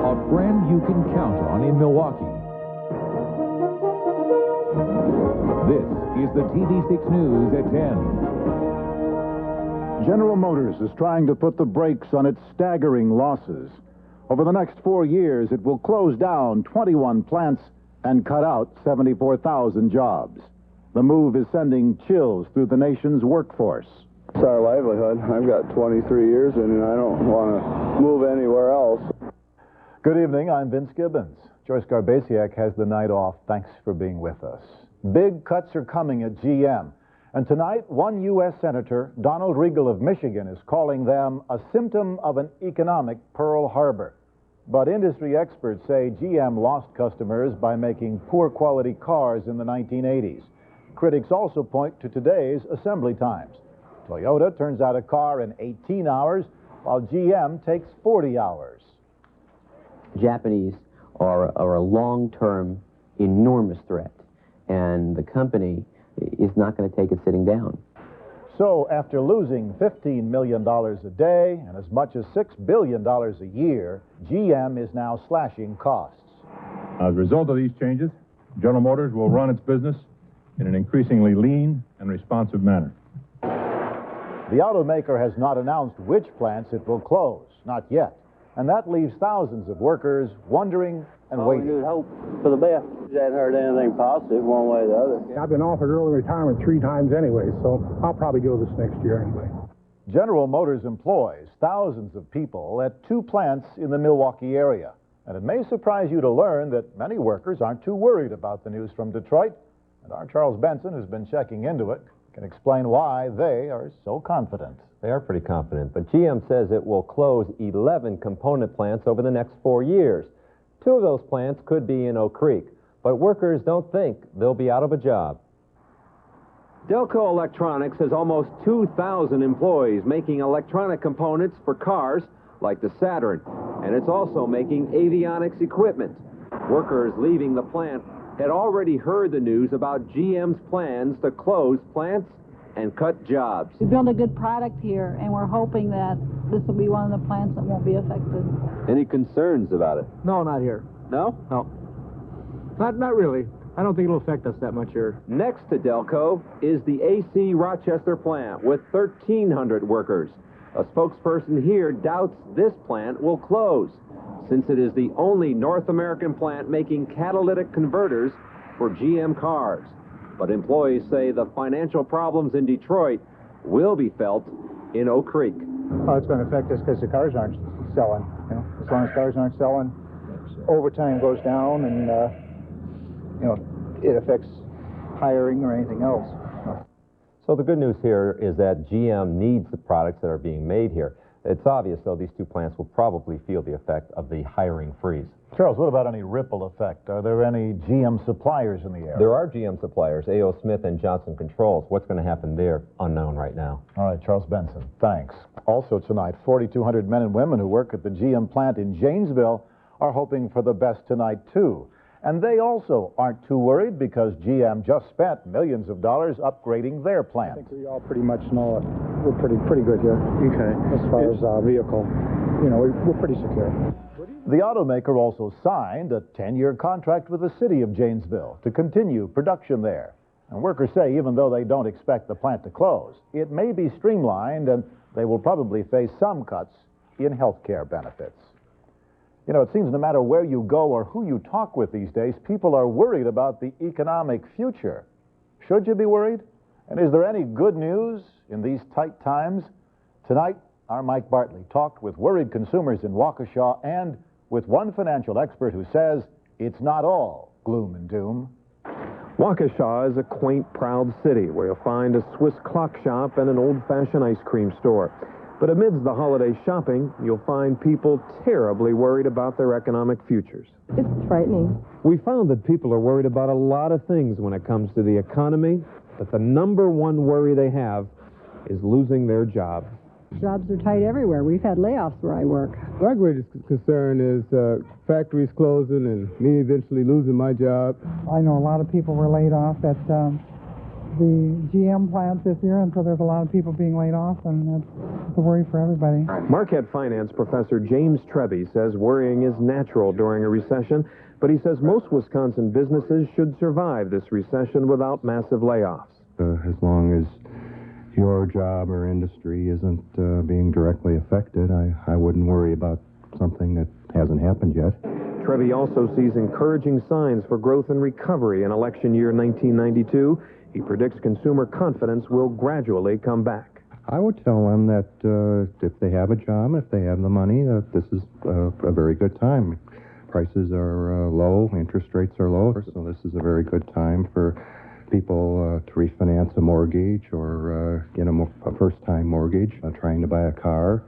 A friend you can count on in Milwaukee. This is the TV6 News at 10. General Motors is trying to put the brakes on its staggering losses. Over the next 4 years, it will close down 21 plants and cut out 74,000 jobs. The move is sending chills through the nation's workforce. It's our livelihood. I've got 23 years in it, and I don't want to move anywhere else. Good evening, I'm Vince Gibbons. Joyce Garbasiak has the night off. Thanks for being with us. Big cuts are coming at GM. And tonight, one U.S. Senator, Donald Regal of Michigan, is calling them a symptom of an economic Pearl Harbor. But industry experts say GM lost customers by making poor quality cars in the 1980s. Critics also point to today's assembly times. Toyota turns out a car in 18 hours, while GM takes 40 hours. Japanese are a long-term, enormous threat, and the company is not going to take it sitting down. So after losing $15 million a day and as much as $6 billion a year, GM is now slashing costs. As a result of these changes, General Motors will run its business in an increasingly lean and responsive manner. The automaker has not announced which plants it will close, not yet. And that leaves thousands of workers wondering and waiting. We hope for the best. I haven't heard anything positive one way or the other. I've been offered early retirement 3 times anyway, so I'll probably go this next year anyway. General Motors employs thousands of people at 2 plants in the Milwaukee area. And it may surprise you to learn that many workers aren't too worried about the news from Detroit. And our Charles Benson, who's been checking into it, can explain why they are so confident. They are pretty confident, but GM says it will close 11 component plants over the next 4 years. 2 of those plants could be in Oak Creek, but workers don't think they'll be out of a job. Delco Electronics has almost 2,000 employees making electronic components for cars like the Saturn, and it's also making avionics equipment. Workers leaving the plant had already heard the news about GM's plans to close plants and cut jobs. We build a good product here, and we're hoping that this will be one of the plants that won't be affected. Any concerns about it? No, not here. No? No. Not really. I don't think it'll affect us that much here. Next to Delco is the AC Rochester plant with 1,300 workers. A spokesperson here doubts this plant will close, since it is the only North American plant making catalytic converters for GM cars. But employees say the financial problems in Detroit will be felt in Oak Creek. Oh, it's going to affect us because the cars aren't selling. You know, as long as cars aren't selling, overtime goes down, and it affects hiring or anything else. So the good news here is that GM needs the products that are being made here. It's obvious, though, these 2 plants will probably feel the effect of the hiring freeze. Charles, what about any ripple effect? Are there any GM suppliers in the area? There are GM suppliers, A.O. Smith and Johnson Controls. What's going to happen there? Unknown right now. All right, Charles Benson, thanks. Also tonight, 4,200 men and women who work at the GM plant in Janesville are hoping for the best tonight, too. And they also aren't too worried because GM just spent millions of dollars upgrading their plant. I think we all pretty much know it. We're pretty good here. Okay. As far as vehicle, we're pretty secure. The automaker also signed a 10-year contract with the city of Janesville to continue production there. And workers say even though they don't expect the plant to close, it may be streamlined and they will probably face some cuts in health care benefits. You know, it seems no matter where you go or who you talk with these days, people are worried about the economic future. Should you be worried? And is there any good news in these tight times? Tonight, our Mike Bartley talked with worried consumers in Waukesha and with one financial expert who says it's not all gloom and doom. Waukesha is a quaint, proud city where you'll find a Swiss clock shop and an old-fashioned ice cream store. But amidst the holiday shopping, you'll find people terribly worried about their economic futures. It's frightening. We found that people are worried about a lot of things when it comes to the economy, but the number one worry they have is losing their job. Jobs are tight everywhere. We've had layoffs where I work. My greatest concern is factories closing and me eventually losing my job. I know a lot of people were laid off at the GM plant this year, and so there's a lot of people being laid off, and that's a worry for everybody. Marquette Finance Professor James Treby says worrying is natural during a recession, but he says most Wisconsin businesses should survive this recession without massive layoffs. As long as your job or industry isn't being directly affected, I wouldn't worry about something that hasn't happened yet. Treby also sees encouraging signs for growth and recovery in election year 1992. He predicts consumer confidence will gradually come back. I would tell them that if they have a job, if they have the money, that this is a very good time. Prices are low, interest rates are low, so this is a very good time for people to refinance a mortgage or get a first-time mortgage, trying to buy a car,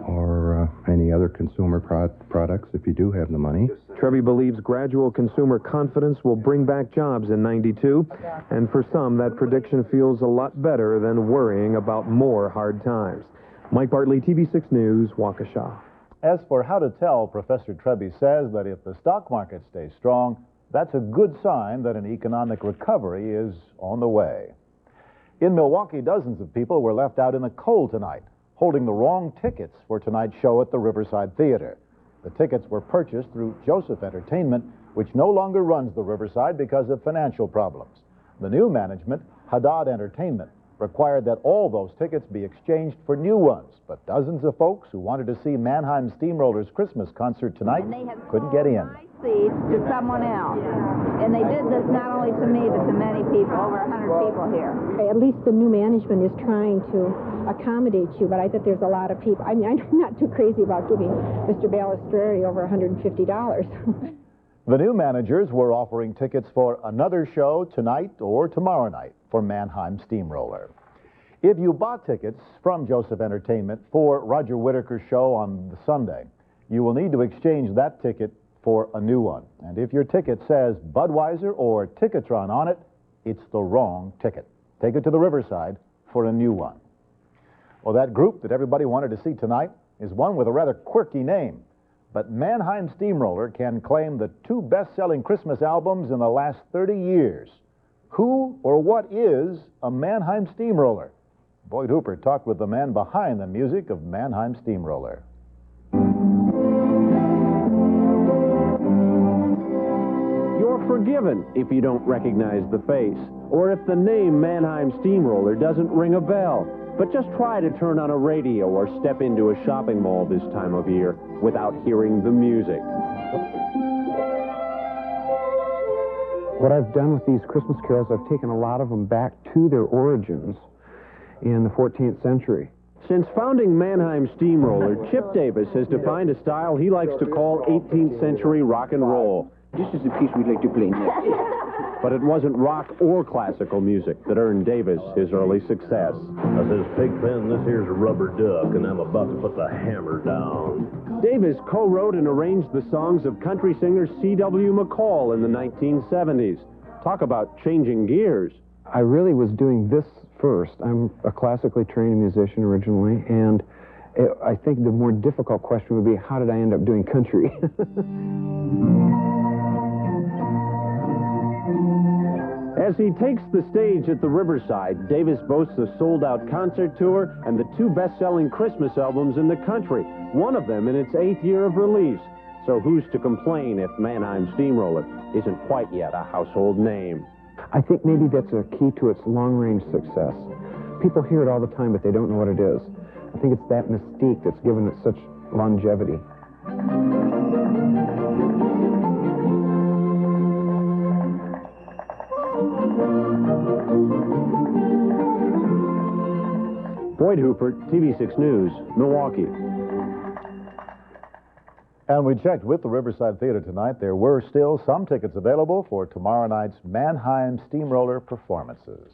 or any other consumer products if you do have the money. Treby believes gradual consumer confidence will bring back jobs in 92, and for some, that prediction feels a lot better than worrying about more hard times. Mike Bartley, TV6 News, Waukesha. As for how to tell, Professor Treby says that if the stock market stays strong, that's a good sign that an economic recovery is on the way. In Milwaukee, dozens of people were left out in the cold tonight, holding the wrong tickets for tonight's show at the Riverside Theater. The tickets were purchased through Joseph Entertainment, which no longer runs the Riverside because of financial problems. The new management, Haddad Entertainment, required that all those tickets be exchanged for new ones, but dozens of folks who wanted to see Mannheim Steamrollers' Christmas concert tonight couldn't get in. Seats to someone else. And they did this not only to me, but to many people, over 100 people here. At least the new management is trying to accommodate you, but I think there's a lot of people. I mean, I'm not too crazy about giving Mr. Balistreri over $150. The new managers were offering tickets for another show tonight or tomorrow night for Mannheim Steamroller. If you bought tickets from Joseph Entertainment for Roger Whittaker's show on the Sunday, you will need to exchange that ticket for a new one. And if your ticket says Budweiser or Ticketron on it, it's the wrong ticket. Take it to the Riverside for a new one. Well, that group that everybody wanted to see tonight is one with a rather quirky name. But Mannheim Steamroller can claim the 2 best-selling Christmas albums in the last 30 years. Who or what is a Mannheim Steamroller? Boyd Hooper talked with the man behind the music of Mannheim Steamroller. You're forgiven if you don't recognize the face, or if the name Mannheim Steamroller doesn't ring a bell. But just try to turn on a radio or step into a shopping mall this time of year without hearing the music. What I've done with these Christmas carols, I've taken a lot of them back to their origins in the 14th century. Since founding Mannheim Steamroller, Chip Davis has defined a style he likes to call 18th century rock and roll. This is the piece we'd like to play next. But it wasn't rock or classical music that earned Davis his early success. I says, Pigpen, this here's a rubber duck, and I'm about to put the hammer down. Davis co-wrote and arranged the songs of country singer C.W. McCall in the 1970s. Talk about changing gears. I really was doing this first. I'm a classically trained musician originally, and I think the more difficult question would be, how did I end up doing country? As he takes the stage at the Riverside, Davis boasts a sold-out concert tour and the 2 best-selling Christmas albums in the country, one of them in its 8th year of release. So who's to complain if Mannheim Steamroller isn't quite yet a household name? I think maybe that's a key to its long-range success. People hear it all the time, but they don't know what it is. I think it's that mystique that's given it such longevity. Boyd Hooper, TV6 News, Milwaukee. And we checked with the Riverside Theater tonight. There were still some tickets available for tomorrow night's Mannheim Steamroller performances.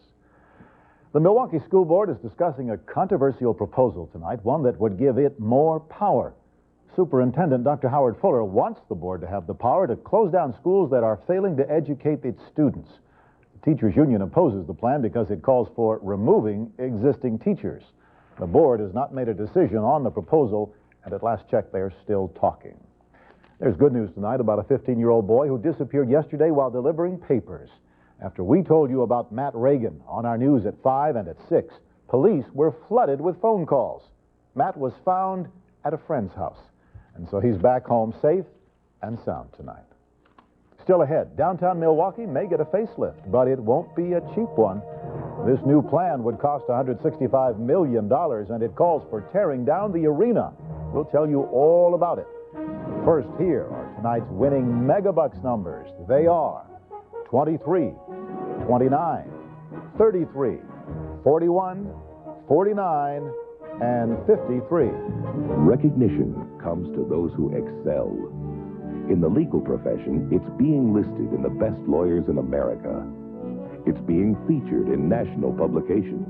The Milwaukee School Board is discussing a controversial proposal tonight, one that would give it more power. Superintendent Dr. Howard Fuller wants the board to have the power to close down schools that are failing to educate its students. The Teachers Union opposes the plan because it calls for removing existing teachers. The board has not made a decision on the proposal, and at last check, they're still talking. There's good news tonight about a 15-year-old boy who disappeared yesterday while delivering papers. After we told you about Matt Reagan on our news at 5 and at 6, police were flooded with phone calls. Matt was found at a friend's house, and so he's back home safe and sound tonight. Still ahead, downtown Milwaukee may get a facelift, but it won't be a cheap one. This new plan would cost $165 million, and it calls for tearing down the arena. We'll tell you all about it. First, here are tonight's winning Megabucks numbers. They are 23, 29, 33, 41, 49, and 53. Recognition comes to those who excel. In the legal profession, it's being listed in the best lawyers in America. It's being featured in national publications.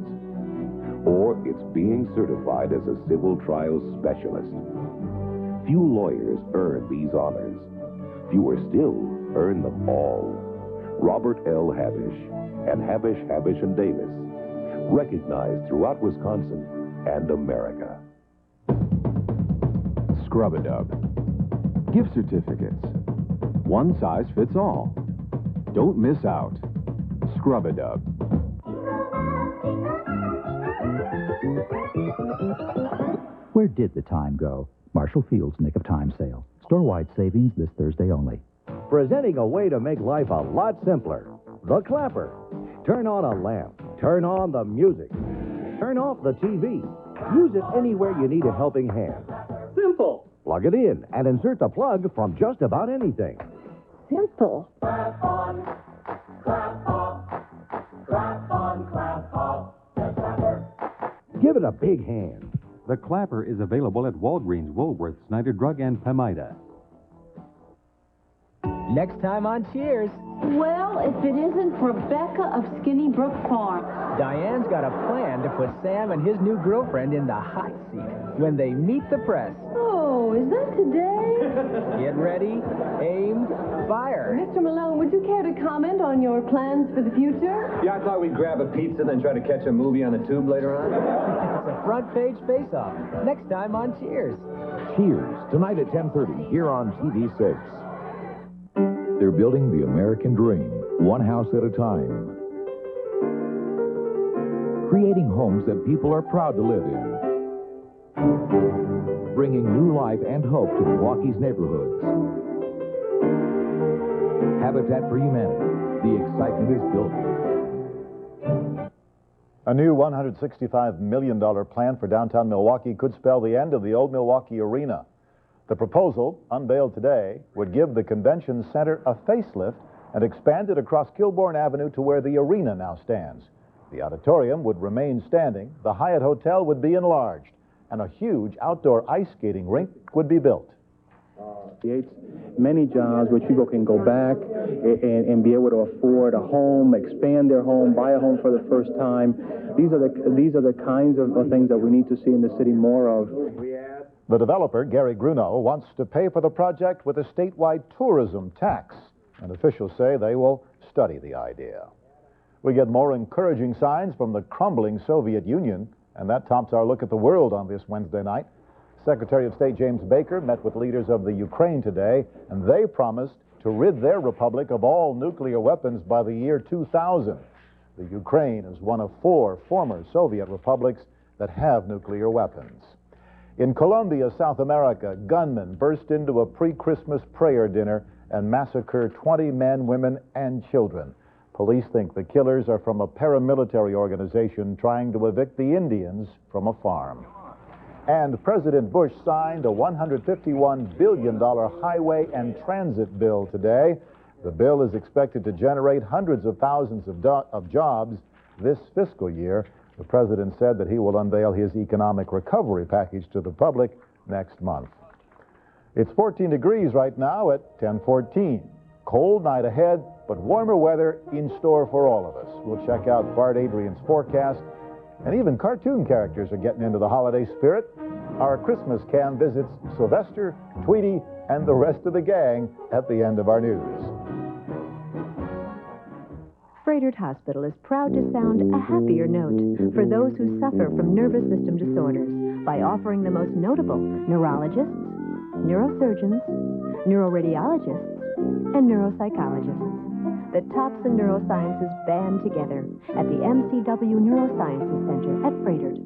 Or it's being certified as a civil trials specialist. Few lawyers earn these honors. Fewer still earn them all. Robert L. Habish and Habish, Habish & Davis, recognized throughout Wisconsin and America. Scrub-a-Dub. Gift certificates. One size fits all. Don't miss out. Scrub-a-Dub. Where did the time go? Marshall Field's Nick of Time sale. Store-wide savings this Thursday only. Presenting a way to make life a lot simpler. The Clapper. Turn on a lamp. Turn on the music. Turn off the TV. Use it anywhere you need a helping hand. Simple. Plug it in and insert the plug from just about anything. Simple. Clap on, clap off, clap on, clap off, the Clapper. Give it a big hand. The Clapper is available at Walgreens, Woolworth, Snyder Drug, and Pemida. Next time on Cheers. Well, if it isn't Rebecca of Skinny Brook Farm. Diane's got a plan to put Sam and his new girlfriend in the hot seat when they meet the press. Oh, is that today? Get ready, aim, fire. Mr. Malone, would you care to comment on your plans for the future? Yeah, I thought we'd grab a pizza, then try to catch a movie on the tube later on. It's a front page face-off. Next time on Cheers. Cheers, tonight at 10:30 here on TV6. They're building the American dream, one house at a time. Creating homes that people are proud to live in. Bringing new life and hope to Milwaukee's neighborhoods. Habitat for Humanity. The excitement is building. A new $165 million plan for downtown Milwaukee could spell the end of the old Milwaukee Arena. The proposal, unveiled today, would give the convention center a facelift and expand it across Kilbourne Avenue to where the arena now stands. The auditorium would remain standing, the Hyatt Hotel would be enlarged, and a huge outdoor ice skating rink would be built. Creates many jobs which people can go back and be able to afford a home, expand their home, buy a home for the first time. These are the kinds of things that we need to see in the city more of. The developer, Gary Grunow, wants to pay for the project with a statewide tourism tax, and officials say they will study the idea. We get more encouraging signs from the crumbling Soviet Union, and that tops our look at the world on this Wednesday night. Secretary of State James Baker met with leaders of the Ukraine today, and they promised to rid their republic of all nuclear weapons by the year 2000. The Ukraine is one of 4 former Soviet republics that have nuclear weapons. In Colombia, South America, gunmen burst into a pre-Christmas prayer dinner and massacred 20 men, women, and children. Police think the killers are from a paramilitary organization trying to evict the Indians from a farm. And President Bush signed a $151 billion highway and transit bill today. The bill is expected to generate hundreds of thousands of jobs this fiscal year. The president said that he will unveil his economic recovery package to the public next month. It's 14 degrees right now at 10:14. Cold night ahead, but warmer weather in store for all of us. We'll check out Bart Adrian's forecast, and even cartoon characters are getting into the holiday spirit. Our Christmas cam visits Sylvester, Tweety, and the rest of the gang at the end of our news. Frederick Hospital is proud to sound a happier note for those who suffer from nervous system disorders by offering the most notable neurologists, neurosurgeons, neuroradiologists, and neuropsychologists. the tops in neurosciences band together at the MCW Neurosciences Center at Fredert.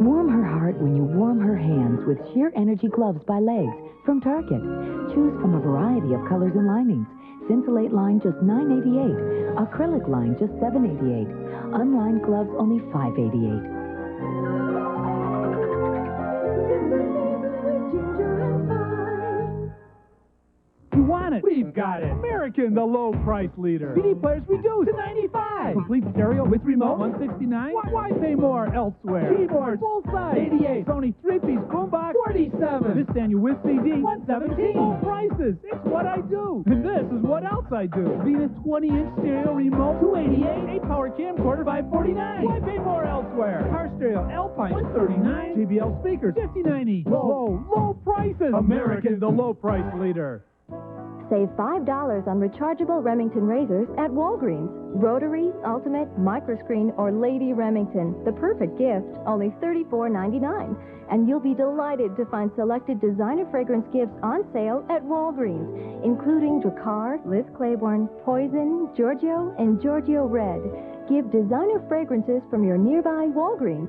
Warm her heart when you warm her hands with Sheer Energy Gloves by Legs from Target. Choose from a variety of colors and linings. Cincelate line just $9.88. Acrylic line just $7.88. Unlined gloves only $5.88. You want it? We've got it. American, the low price leader. CD players reduced to $95. Complete stereo with remote, $169. Why pay more elsewhere? Keyboards, full size, $88. Sony 3-piece boombox, $47. This annual with CD, $117. Low prices. It's what I do. And this is what else I do. Venus 20-inch stereo remote, $288. 8-power camcorder, $549. Why pay more elsewhere? Car stereo Alpine, $139. JBL speakers, $59 each. Low prices. American, the low price leader. Save $5 on rechargeable Remington razors at Walgreens. Rotary, Ultimate, Microscreen, or Lady Remington. The perfect gift, only $34.99. And you'll be delighted to find selected designer fragrance gifts on sale at Walgreens, including Drakkar, Liz Claiborne, Poison, Giorgio, and Giorgio Red. Give designer fragrances from your nearby Walgreens.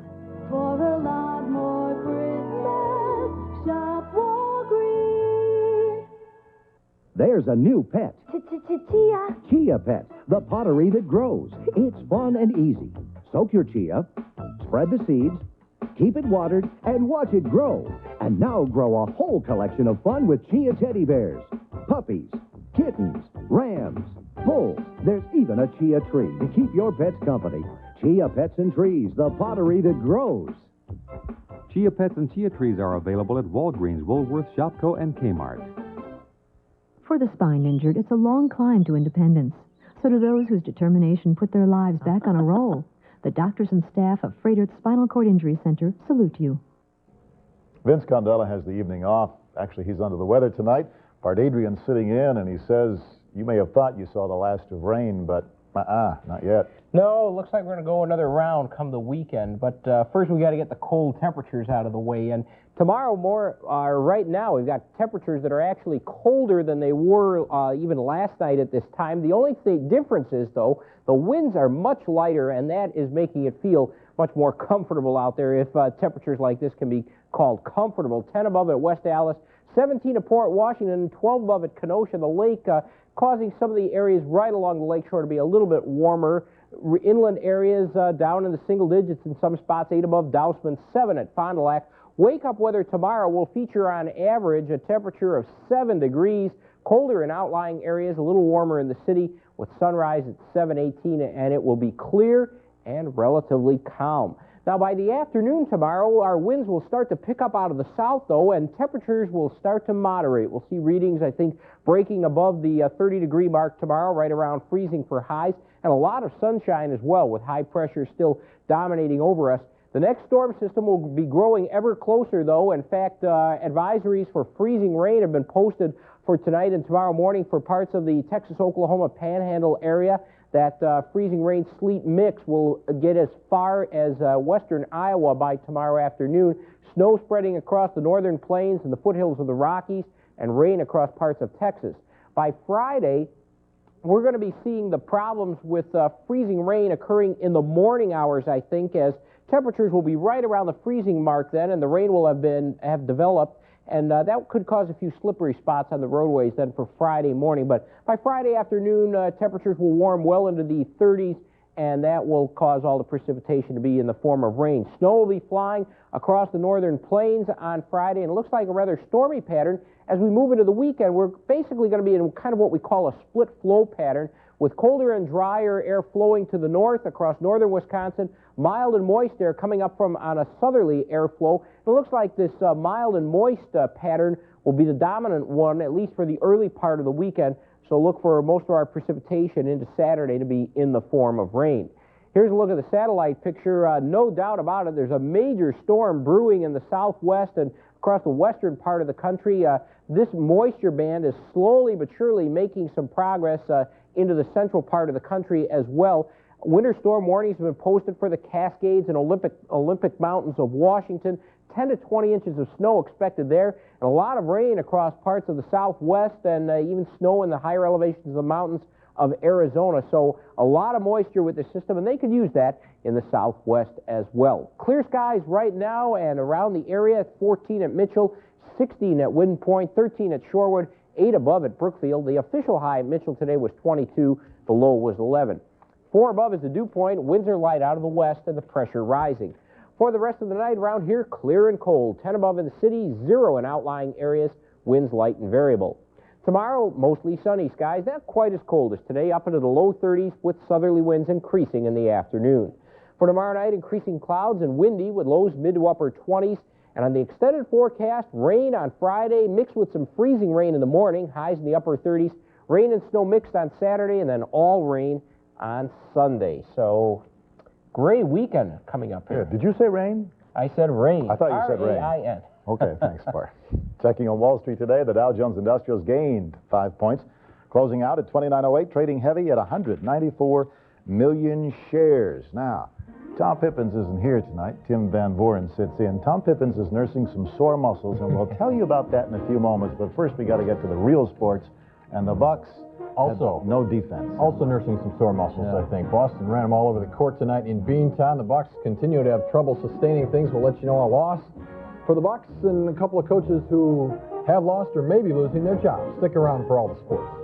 For a lot more Christmas, shop Walgreens. There's a new pet. Chia. Chia Pet, the pottery that grows. It's fun and easy. Soak your chia, spread the seeds, keep it watered, and watch it grow. And now grow a whole collection of fun with chia teddy bears, puppies, kittens, rams, bulls. There's even a chia tree to keep your pets company. Chia Pets and Trees, the pottery that grows. Chia Pets and Chia Trees are available at Walgreens, Woolworth, Shopko, and Kmart. For the spine injured, it's a long climb to independence. So do those whose determination put their lives back on a roll. The doctors and staff of Frederic's Spinal Cord Injury Center salute you. Vince Condella has the evening off. Actually, he's under the weather tonight. Bart Adrian's sitting in, and he says, you may have thought you saw the last of rain, but not yet. No, it looks like we're going to go another round come the weekend. But first we got to get the cold temperatures out of the way. And tomorrow, right now, we've got temperatures that are actually colder than they were even last night at this time. The only difference is, though, the winds are much lighter, and that is making it feel much more comfortable out there if temperatures like this can be called comfortable. 10 above at West Allis, 17 at Port Washington, 12 above at Kenosha. The lake causing some of the areas right along the lakeshore to be a little bit warmer. Inland areas down in the single digits in some spots, 8 above Dousman, 7 at Fond du Lac. Wake-up weather tomorrow will feature on average a temperature of 7 degrees, colder in outlying areas, a little warmer in the city, with sunrise at 7:18, and it will be clear and relatively calm. Now, by the afternoon tomorrow, our winds will start to pick up out of the south, though, and temperatures will start to moderate. We'll see readings, I think, breaking above the 30-degree mark tomorrow, right around freezing for highs, and a lot of sunshine as well, with high pressure still dominating over us. The next storm system will be growing ever closer, though. In fact, advisories for freezing rain have been posted for tonight and tomorrow morning for parts of the Texas-Oklahoma Panhandle area. That freezing rain sleet mix will get as far as western Iowa by tomorrow afternoon. Snow spreading across the northern plains and the foothills of the Rockies, and rain across parts of Texas. By Friday, we're going to be seeing the problems with freezing rain occurring in the morning hours, I think, as temperatures will be right around the freezing mark then, and the rain will have developed. And that could cause a few slippery spots on the roadways then for Friday morning. But by Friday afternoon, temperatures will warm well into the 30s, and that will cause all the precipitation to be in the form of rain. Snow will be flying across the northern plains on Friday, and it looks like a rather stormy pattern. As we move into the weekend, we're basically going to be in kind of what we call a split flow pattern, with colder and drier air flowing to the north across northern Wisconsin, mild and moist air coming up from on a southerly airflow. It looks like this mild and moist pattern will be the dominant one, at least for the early part of the weekend. So look for most of our precipitation into Saturday to be in the form of rain. Here's a look at the satellite picture. No doubt about it, there's a major storm brewing in the southwest and Across the western part of the country, this moisture band is slowly but surely making some progress into the central part of the country as well. Winter storm warnings have been posted for the Cascades and Olympic Mountains of Washington. 10 to 20 inches of snow expected there, and a lot of rain across parts of the southwest, and even snow in the higher elevations of the mountains of Arizona. So a lot of moisture with the system, and they could use that in the southwest as well. Clear skies right now and around the area. 14 at Mitchell, 16 at Wind Point, 13 at Shorewood, 8 above at Brookfield. The official high at Mitchell today was 22. The low was 11. 4 above is the dew point. Winds are light out of the west, and the pressure rising. For the rest of the night around here, clear and cold. 10 above in the city, 0 in outlying areas, winds light and variable. Tomorrow, mostly sunny skies, not quite as cold as today, up into the low 30s with southerly winds increasing in the afternoon. For tomorrow night, increasing clouds and windy with lows mid to upper 20s. And on the extended forecast, rain on Friday mixed with some freezing rain in the morning, highs in the upper 30s. Rain and snow mixed on Saturday, and then all rain on Sunday. So, great weekend coming up here. Yeah, did you say rain? I said rain. I thought you said rain. R-A-I-N. Okay, thanks, Bart. Checking on Wall Street today, the Dow Jones Industrials gained 5 points, closing out at 2908, trading heavy at 194 million shares. Now, Tom Pippins isn't here tonight. Tim Van Voren sits in. Tom Pippins is nursing some sore muscles, and we'll tell you about that in a few moments. But first, we got to get to the real sports, and the Bucks also no defense. Also nursing some sore muscles, I think. Boston ran them all over the court tonight in Beantown. The Bucks continue to have trouble sustaining things. We'll let you know a loss for the Bucks and a couple of coaches who have lost or may be losing their jobs. Stick around for all the sports.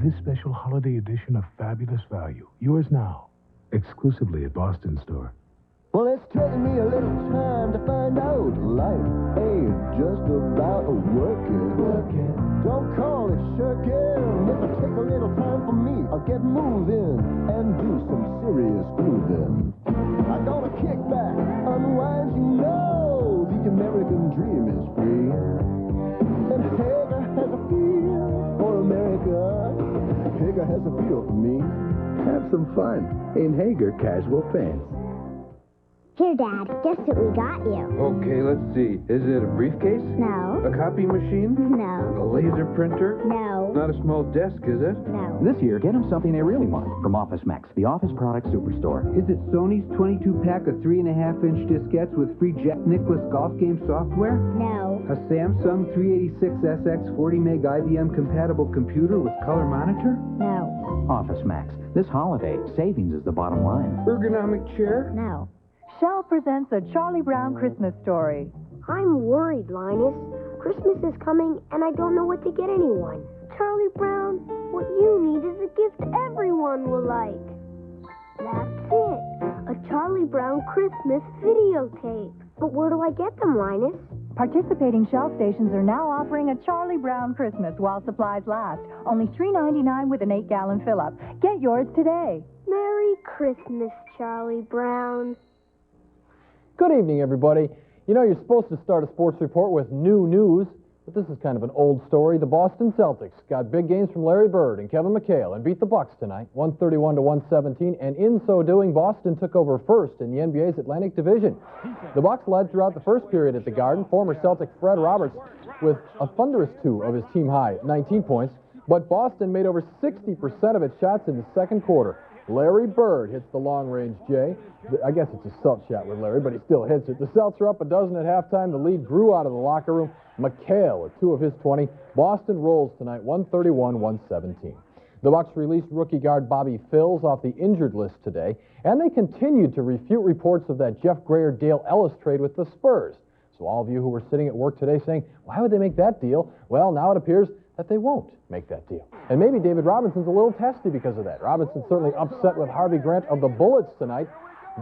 This special holiday edition of Fabulous Value. Yours now. Exclusively at Boston Store. Well, it's taken me a little time to find out life ain't just about working. Don't call it shirking. If I take a little time for me, I'll get moving and do some serious grooving. I'm gonna kick back, unwind, you know, the American dream is free. And Hager has a feel for America. Hager has a feel for me. Have some fun in Hager Casual Pants. Here, Dad, guess what we got you? Okay, let's see. Is it a briefcase? No. A copy machine? No. A laser printer? No. Not a small desk, is it? No. This year, get them something they really want from Office Max, the office product superstore. Is it Sony's 22-pack of 3.5-inch diskettes with free Jack Nicklaus golf game software? No. A Samsung 386SX 40-meg IBM compatible computer with color monitor? No. Office Max. This holiday, savings is the bottom line. Ergonomic chair? No. Shell presents a Charlie Brown Christmas story. I'm worried, Linus. Christmas is coming, and I don't know what to get anyone. Charlie Brown, what you need is a gift everyone will like. That's it. A Charlie Brown Christmas videotape. But where do I get them, Linus? Participating Shell stations are now offering a Charlie Brown Christmas while supplies last. Only $3.99 with an 8-gallon fill-up. Get yours today. Merry Christmas, Charlie Brown. Good evening, everybody. You know, you're supposed to start a sports report with new news, but this is kind of an old story. The Boston Celtics got big gains from Larry Bird and Kevin McHale and beat the Bucks tonight, 131 to 117, and in so doing, Boston took over first in the NBA's Atlantic Division. The Bucks led throughout the first period at the Garden. Former Celtic Fred Roberts with a thunderous 2 of his team high, 19 points, but Boston made over 60% of its shots in the second quarter. Larry Bird hits the long-range J. I guess it's a Celt shot with Larry, but he still hits it. The Celts are up a dozen at halftime. The lead grew out of the locker room. McHale with 2 of his 20. Boston rolls tonight, 131-117. The Bucks released rookie guard Bobby Phills off the injured list today, and they continued to refute reports of that Jeff Grayer-Dale Ellis trade with the Spurs. So all of you who were sitting at work today saying, why would they make that deal? Well, now it appears that they won't make that deal. And maybe David Robinson's a little testy because of that. Robinson's certainly upset with Harvey Grant of the Bullets tonight.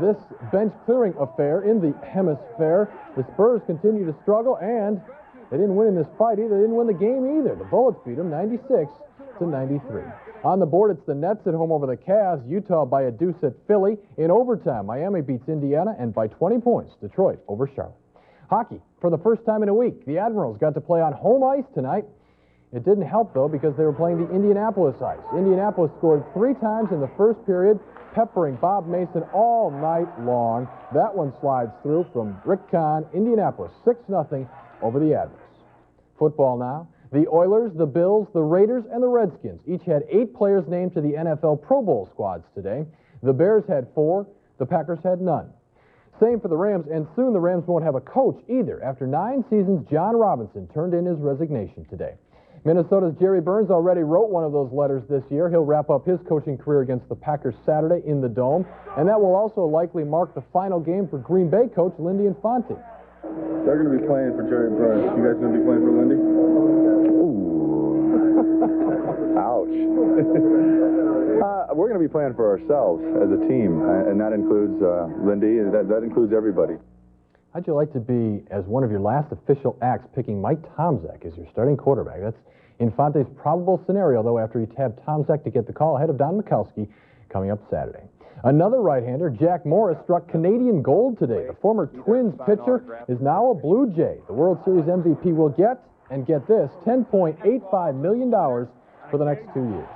This bench clearing affair in the hemisphere. The Spurs continue to struggle, and they didn't win in this fight either. They didn't win the game either. The Bullets beat them 96 to 93. On the board, it's the Nets at home over the Cavs. Utah by a deuce at Philly. In overtime, Miami beats Indiana, and by 20 points, Detroit over Charlotte. Hockey. For the first time in a week, the Admirals got to play on home ice tonight. It didn't help, though, because they were playing the Indianapolis ice. Indianapolis scored 3 times in the first period, peppering Bob Mason all night long. That one slides through from Rick Kahn. Indianapolis 6-0 over the Admirals. Football now. The Oilers, the Bills, the Raiders, and the Redskins each had 8 players named to the NFL Pro Bowl squads today. The Bears had 4. The Packers had none. Same for the Rams, and soon the Rams won't have a coach either. After 9 seasons, John Robinson turned in his resignation today. Minnesota's Jerry Burns already wrote one of those letters this year. He'll wrap up his coaching career against the Packers Saturday in the Dome, and that will also likely mark the final game for Green Bay coach Lindy Infante. They're going to be playing for Jerry Burns. You guys going to be playing for Lindy? Ooh. Ouch. We're going to be playing for ourselves as a team, and that includes Lindy, and that includes everybody. How'd you like to be, as one of your last official acts, picking Mike Tomczak as your starting quarterback? That's Infante's probable scenario, though, after he tabbed Tomczak to get the call ahead of Don Mikowski coming up Saturday. Another right-hander, Jack Morris, struck Canadian gold today. The former Twins pitcher is now a Blue Jay. The World Series MVP will get, and get this, $10.85 million for the next 2 years.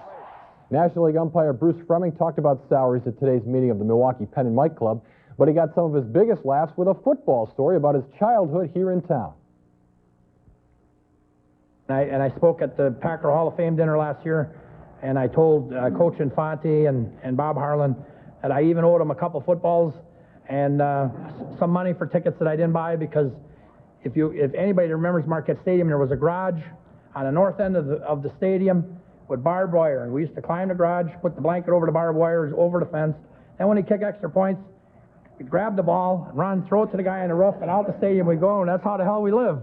National League umpire Bruce Fremming talked about salaries at today's meeting of the Milwaukee Pen and Mike Club, but he got some of his biggest laughs with a football story about his childhood here in town. And I spoke at the Packer Hall of Fame dinner last year, and I told Coach Infante and Bob Harlan that I even owed him a couple footballs and some money for tickets that I didn't buy, because if anybody remembers Marquette Stadium, there was a garage on the north end of the stadium with barbed wire, and we used to climb the garage, put the blanket over the barbed wires, over the fence, and when he kicked extra points, we'd grab the ball, run, throw it to the guy on the roof, and out the stadium we go, and that's how the hell we lived.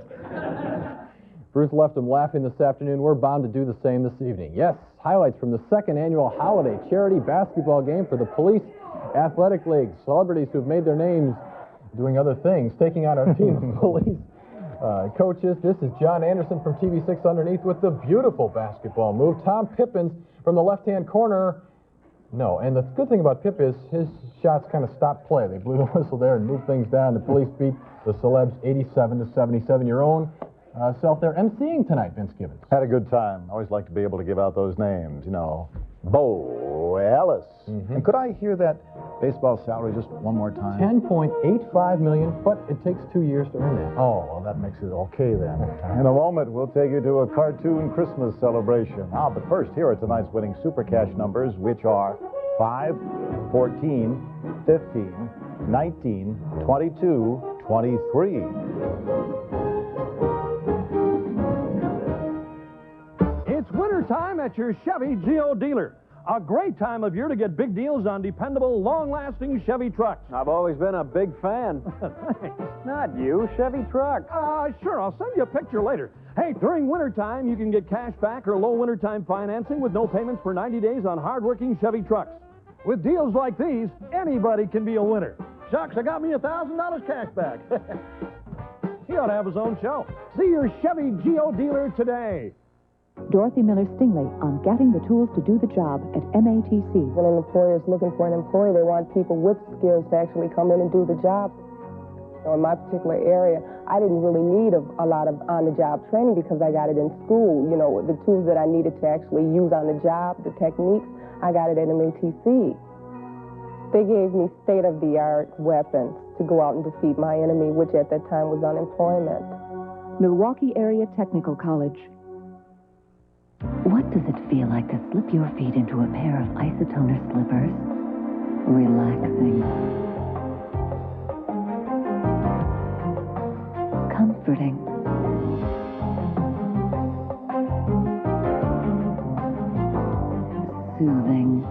Bruce left him laughing this afternoon. We're bound to do the same this evening. Yes, highlights from the second annual holiday charity basketball game for the Police Athletic League. Celebrities who've made their names doing other things, taking on our team of police coaches. This is John Anderson from TV6 Underneath with the beautiful basketball move. Tom Pippins from the left-hand corner. No, and the good thing about Pip is his shots kind of stopped play. They blew the whistle there and moved things down. The Police beat the Celebs 87-77. Your own self there emceeing tonight, Vince Gibbons. Had a good time. Always like to be able to give out those names, you know. Bo Ellis. And could I hear that baseball salary just one more time? $10.85 million, but it takes 2 years to earn that. Oh, well, that makes it okay then. In a moment, we'll take you to a cartoon Christmas celebration. But first, here are tonight's winning Super Cash numbers, which are 5, 14, 15, 19, 22, 23. It's wintertime at your Chevy Geo dealer. A great time of year to get big deals on dependable, long-lasting Chevy trucks. I've always been a big fan. Not you, Chevy trucks. Sure, I'll send you a picture later. Hey, during wintertime, you can get cash back or low wintertime financing with no payments for 90 days on hardworking Chevy trucks. With deals like these, anybody can be a winner. Shucks, I got me $1,000 cash back. He ought to have his own show. See your Chevy Geo dealer today. Dorothy Miller Stingley on getting the tools to do the job at MATC. When an employer is looking for an employee, they want people with skills to actually come in and do the job. In my particular area, I didn't really need a lot of on-the-job training because I got it in school. You know, the tools that I needed to actually use on the job, the techniques, I got it at MATC. They gave me state-of-the-art weapons to go out and defeat my enemy, which at that time was unemployment. Milwaukee Area Technical College. What does it feel like to slip your feet into a pair of isotoner slippers? Relaxing. Comforting. Soothing.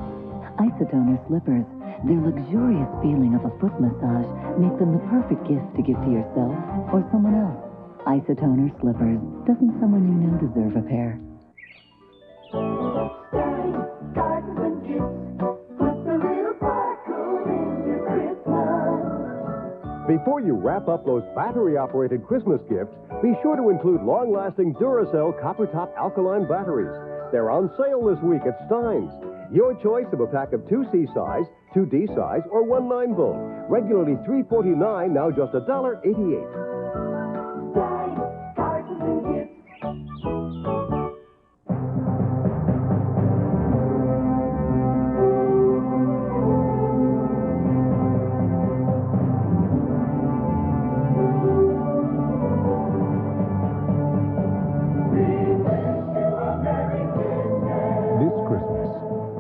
Isotoner slippers, their luxurious feeling of a foot massage, make them the perfect gift to give to yourself or someone else. Isotoner slippers. Doesn't someone you know deserve a pair? Before you wrap up those battery-operated Christmas gifts, be sure to include long-lasting Duracell copper-top alkaline batteries. They're on sale this week at Stein's. Your choice of a pack of 2 C-size, 2 D-size, or 1 9-volt. Regularly $3.49, now just $1.88.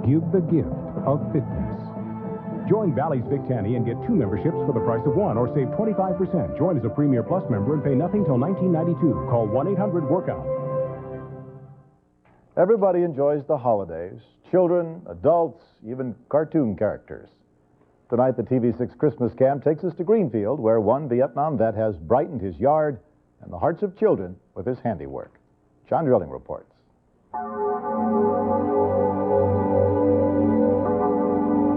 Give the gift of fitness. Join Valley's Big Tanny and get 2 memberships for the price of 1 or save 25%. Join as a Premier Plus member and pay nothing till $19.92. Call 1-800-WORKOUT. Everybody enjoys the holidays. Children, adults, even cartoon characters. Tonight, the TV6 Christmas Cam takes us to Greenfield, where one Vietnam vet has brightened his yard and the hearts of children with his handiwork. John Drilling reports.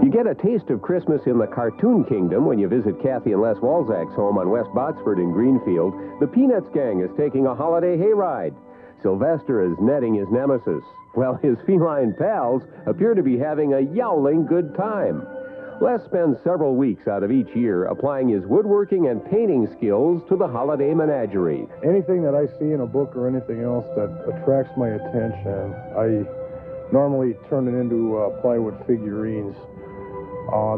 You get a taste of Christmas in the cartoon kingdom when you visit Kathy and Les Walzak's home on West Botsford in Greenfield. The Peanuts gang is taking a holiday hayride. Sylvester is netting his nemesis, while his feline pals appear to be having a yowling good time. Les spends several weeks out of each year applying his woodworking and painting skills to the holiday menagerie. Anything that I see in a book or anything else that attracts my attention, I normally turn it into plywood figurines.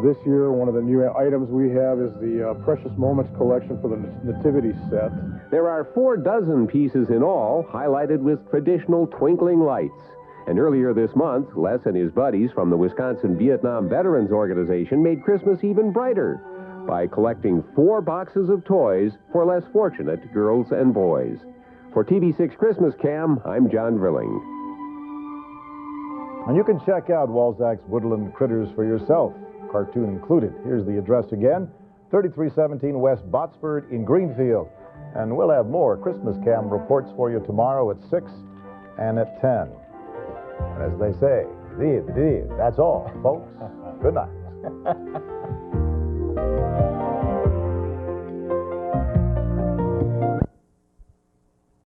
This year, one of the new items we have is the Precious Moments collection for the Nativity set. There are 4 dozen pieces in all, highlighted with traditional twinkling lights. And earlier this month, Les and his buddies from the Wisconsin Vietnam Veterans Organization made Christmas even brighter by collecting 4 boxes of toys for less fortunate girls and boys. For TV6 Christmas Cam, I'm John Drilling. And you can check out Walzak's Woodland Critters for yourself, cartoon included. Here's the address again, 3317 West Botsford in Greenfield. And we'll have more Christmas Cam reports for you tomorrow at 6 and at 10. And as they say, that's all, folks. Good night.